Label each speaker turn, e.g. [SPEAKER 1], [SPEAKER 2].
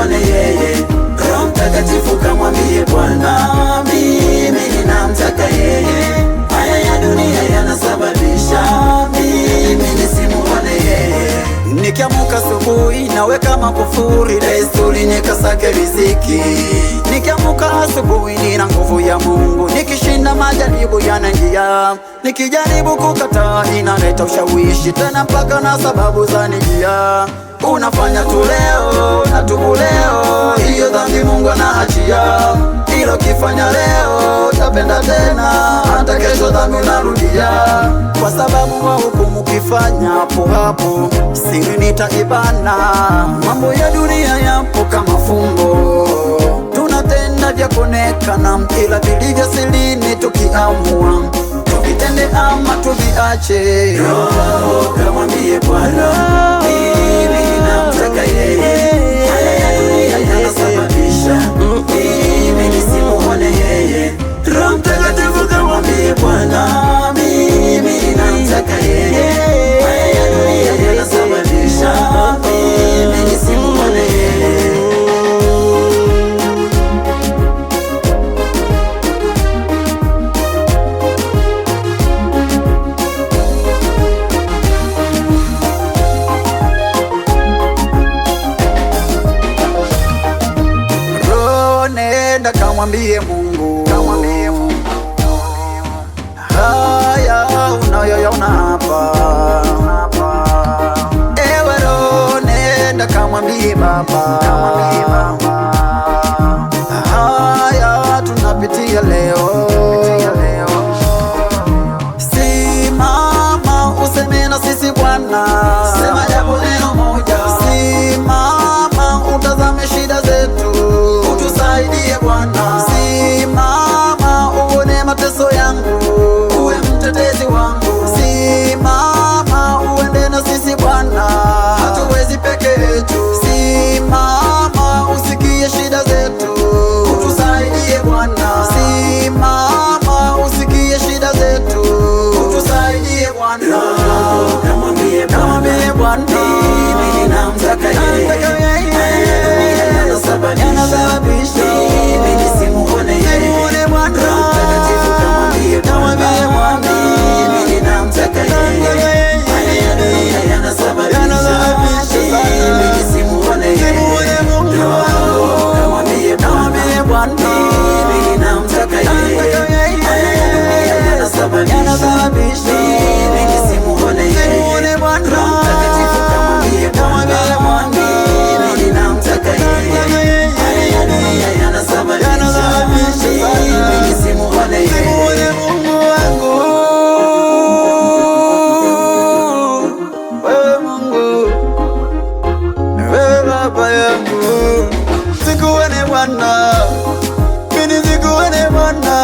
[SPEAKER 1] nisimuone yeye. Roho Mtakatifu kamwambie Bwana, mimi ninamtaka yeye. Haya ya dunia yanasababisha mimi nisimuone yeye. Nikiamka asubuhi naweka makufuri, desturi nikasake riziki. Nikiamka asubuhi nina nguvu ya Mungu, nikishinda majaribu yanaingia. Nikijaribu kukataa inaleta ushawishi tena mpaka na sababu za nijia. Unafanya tu leo na tubu leo, hiyo dhambi Mungu anaachia. Ilo kifanya leo tapenda tena, hata kesho dhambi unarudia. Kwa sababu wa hukumu kifanya hapo hapo, siri nitaibana. Mambo ya dunia yapo kama fumbo, tunatenda vya kuonekana, ila vilivyo sirini tukiamua tuvitende ama tuviache. Roho kamwambie Bwana, mimi ninamtaka yeye. Haya ya dunia yanasababisha mimi nisimuone yeye. Roho Mtakatifu kamwambie Bwana, mimi ninamtaka yeye. Haya ya dunia yanasababisha mimi nisimuone yeye. Nenda kamwambie Mungu, haya unayoyaona hapa. Ewe Roho nenda kamwambie Baba, haya tunapitia leo. Simama useme na sisi Bwana, sema jambo neno moja. Simama utazame shida zetu, utusaidie Bwana. Simama uone mateso yangu, uwe mtetezi wangu. Simama uende na sisi Bwana, hatuwezi peke yetu. Simama usikie shida zetu, utusaidie Bwana. Simama usikie shida zetu, utusaidie Bwana. Kamwambie Bwana, mimi ninamtaka yeye. Yanasababisha mimi nisimuone yeye. Roho Mtakatifu kamwambie Bwana, mimi ninamtaka yeye. Haya ya dunia yanasababisha mimi nisimuone yeye. Roho kamwambie Bwana, mimi ninamtaka yeye. Haya ya dunia yanasababisha mimi nisimuone yeye. Roho Mtakatifu kamwambie Bwana, mimi ninamtaka yeye. Haya ya dunia yanasababisha mimi nisimuone yeye. Mungu wangu, wewe Mungu, wewe Baba yangu, sikuone Bwana, mimi sikuone Bwana.